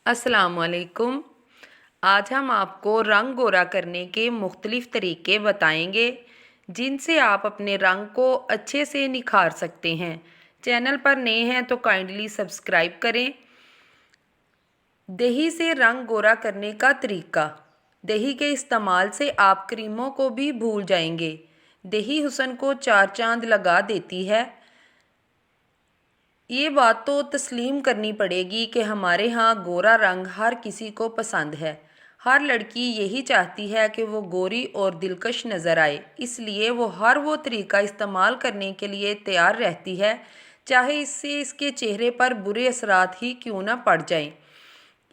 अस्सलाम वालेकुम। आज हम आपको रंग गोरा करने के मुख्तलिफ़ तरीके बताएंगे जिनसे आप अपने रंग को अच्छे से निखार सकते हैं। चैनल पर नए हैं तो काइंडली सब्सक्राइब करें। दही से रंग गोरा करने का तरीका। दही के इस्तेमाल से आप क्रीमों को भी भूल जाएंगे। दही हुस्न को चार चांद लगा देती है। ये बात तो तस्लीम करनी पड़ेगी कि हमारे यहाँ गोरा रंग हर किसी को पसंद है। हर लड़की यही चाहती है कि वो गोरी और दिलकश नज़र आए, इसलिए वो हर वो तरीका इस्तेमाल करने के लिए तैयार रहती है, चाहे इससे इसके चेहरे पर बुरे असरात ही क्यों ना पड़ जाएं।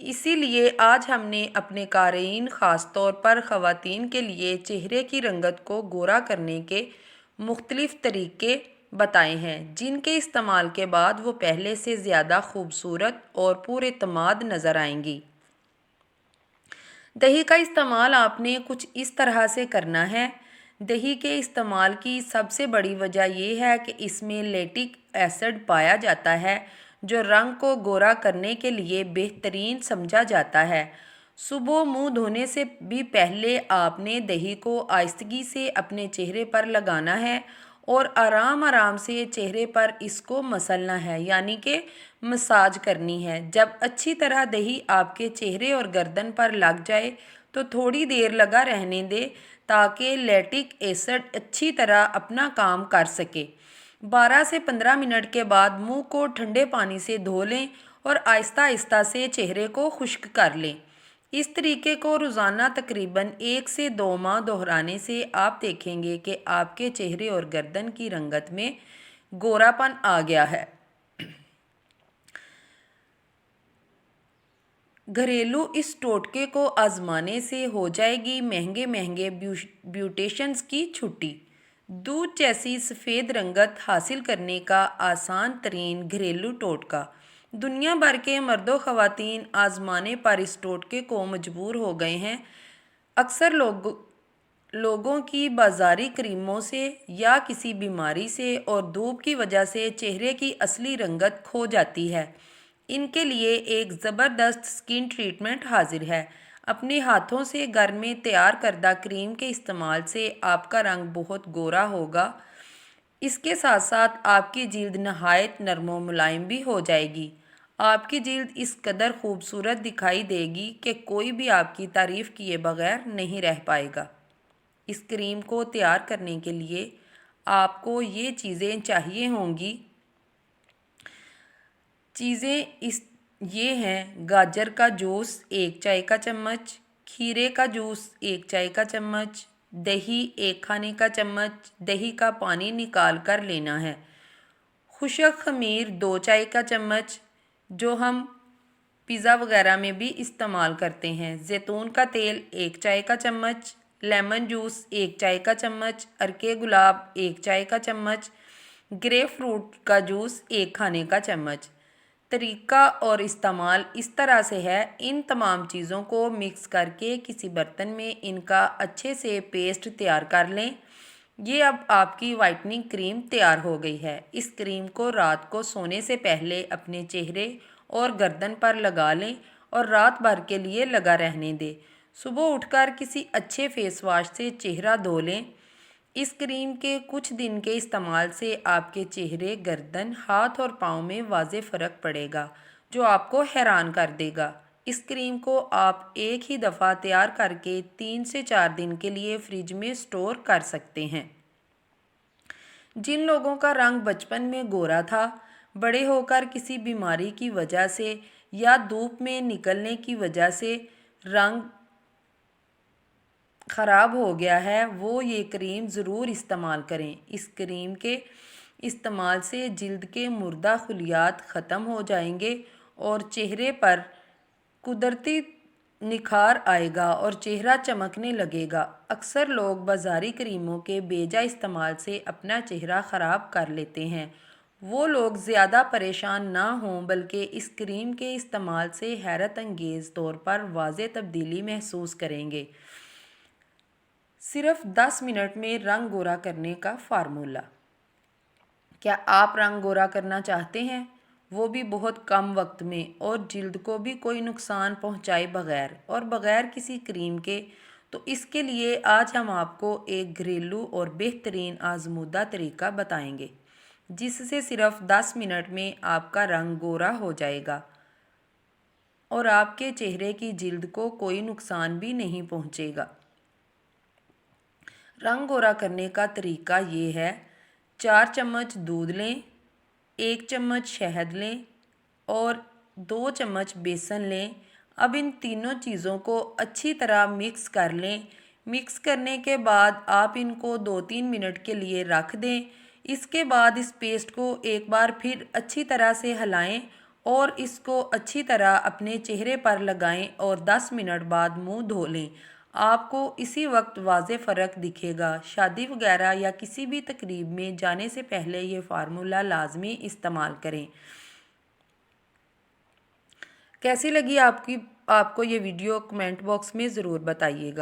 इसीलिए आज हमने अपने क़ारीन ख़ास तौर पर ख़वातीन के लिए चेहरे की रंगत को गोरा करने के मुख्तलिफ़ तरीके बताए हैं, जिनके इस्तेमाल के बाद वो पहले से ज़्यादा खूबसूरत और पुरएतमाद नज़र आएंगी। दही का इस्तेमाल आपने कुछ इस तरह से करना है। दही के इस्तेमाल की सबसे बड़ी वजह यह है कि इसमें लैक्टिक एसिड पाया जाता है, जो रंग को गोरा करने के लिए बेहतरीन समझा जाता है। सुबह मुंह धोने से भी पहले आपने दही को आहिस्तगी से अपने चेहरे पर लगाना है और आराम आराम से चेहरे पर इसको मसलना है, यानी कि मसाज करनी है। जब अच्छी तरह दही आपके चेहरे और गर्दन पर लग जाए तो थोड़ी देर लगा रहने दें ताकि लैक्टिक एसिड अच्छी तरह अपना काम कर सके। 12 से 15 मिनट के बाद मुंह को ठंडे पानी से धो लें और आहिस्ता आहिस्ता से चेहरे को खुश्क कर लें। इस तरीके को रोज़ाना तकरीबन 1 से 2 माह दोहराने से आप देखेंगे कि आपके चेहरे और गर्दन की रंगत में गोरापन आ गया है। घरेलू इस टोटके को आजमाने से हो जाएगी महंगे महंगे ब्यूटिशन्स की छुट्टी। दूध जैसी सफ़ेद रंगत हासिल करने का आसान तरीन घरेलू टोटका। दुनिया भर के मर्दो ख़वातीन आजमाने पर इस टोटके को मजबूर हो गए हैं। अक्सर लोगों की बाज़ारी क्रीमों से या किसी बीमारी से और धूप की वजह से चेहरे की असली रंगत खो जाती है। इनके लिए एक ज़बरदस्त स्किन ट्रीटमेंट हाजिर है। अपने हाथों से घर में तैयार करदा क्रीम के इस्तेमाल से आपका रंग बहुत गोरा होगा। इसके साथ साथ आपकी जिल्द नहायत नरम व मुलायम भी हो जाएगी। आपकी जिल्द इस कदर खूबसूरत दिखाई देगी कि कोई भी आपकी तारीफ़ किए बगैर नहीं रह पाएगा। इस क्रीम को तैयार करने के लिए आपको ये चीज़ें चाहिए होंगी। ये हैं: गाजर का जूस 1 चाय का चम्मच, खीरे का जूस 1 चाय का चम्मच, दही 1 खाने का चम्मच, दही का पानी निकाल कर लेना है। खुशक खमीर 2 चाय का चम्मच, जो हम पिज़्ज़ा वगैरह में भी इस्तेमाल करते हैं। जैतून का तेल 1 चाय का चम्मच, लेमन जूस 1 चाय का चम्मच, अर्के गुलाब 1 चाय का चम्मच, ग्रेप फ्रूट का जूस 1 खाने का चम्मच। तरीका और इस्तेमाल इस तरह से है: इन तमाम चीज़ों को मिक्स करके किसी बर्तन में इनका अच्छे से पेस्ट तैयार कर लें। ये अब आपकी वाइटनिंग क्रीम तैयार हो गई है। इस क्रीम को रात को सोने से पहले अपने चेहरे और गर्दन पर लगा लें और रात भर के लिए लगा रहने दें। सुबह उठकर किसी अच्छे फेस वाश से चेहरा धो लें। इस क्रीम के कुछ दिन के इस्तेमाल से आपके चेहरे, गर्दन, हाथ और पाँव में वाज़े फ़र्क पड़ेगा, जो आपको हैरान कर देगा। इस क्रीम को आप एक ही दफ़ा तैयार करके 3 से 4 दिन के लिए फ्रिज में स्टोर कर सकते हैं। जिन लोगों का रंग बचपन में गोरा था, बड़े होकर किसी बीमारी की वजह से या धूप में निकलने की वजह से रंग ख़राब हो गया है, वो ये क्रीम ज़रूर इस्तेमाल करें। इस क्रीम के इस्तेमाल से जिल्द के मुर्दा खुलियात ख़त्म हो जाएंगे और चेहरे पर कुदरती निखार आएगा और चेहरा चमकने लगेगा। अक्सर लोग बाज़ारी क्रीमों के बेजा इस्तेमाल से अपना चेहरा ख़राब कर लेते हैं। वो लोग ज़्यादा परेशान ना हों, बल्कि इस क्रीम के इस्तेमाल से हैरत अंगेज़ तौर पर वाज़े तब्दीली महसूस करेंगे। सिर्फ 10 मिनट में रंग गोरा करने का फार्मूला। क्या आप रंग गोरा करना चाहते हैं? وہ بھی بہت کم وقت میں، اور جلد کو بھی کوئی نقصان پہنچائے بغیر، اور بغیر کسی کریم کے۔ تو اس کے لیے آج ہم آپ کو ایک گھریلو اور بہترین آزمودہ طریقہ بتائیں گے، جس سے صرف 10 منٹ میں آپ کا رنگ گورا ہو جائے گا اور آپ کے چہرے کی جلد کو کوئی نقصان بھی نہیں پہنچے گا۔ رنگ گورا کرنے کا طریقہ یہ ہے: 4 چمچ دودھ لیں، 1 چمچ شہد لیں اور 2 چمچ بیسن لیں۔ اب ان تینوں چیزوں کو اچھی طرح مکس کر لیں۔ مکس کرنے کے بعد آپ ان کو 2-3 منٹ کے لیے رکھ دیں۔ اس کے بعد اس پیسٹ کو ایک بار پھر اچھی طرح سے ہلائیں اور اس کو اچھی طرح اپنے چہرے پر لگائیں اور 10 منٹ بعد منہ دھو لیں۔ آپ کو اسی وقت واضح فرق دکھے گا۔ شادی وغیرہ یا کسی بھی تقریب میں جانے سے پہلے یہ فارمولہ لازمی استعمال کریں۔ کیسی لگی آپ کو یہ ویڈیو کمنٹ باکس میں ضرور بتائیے گا۔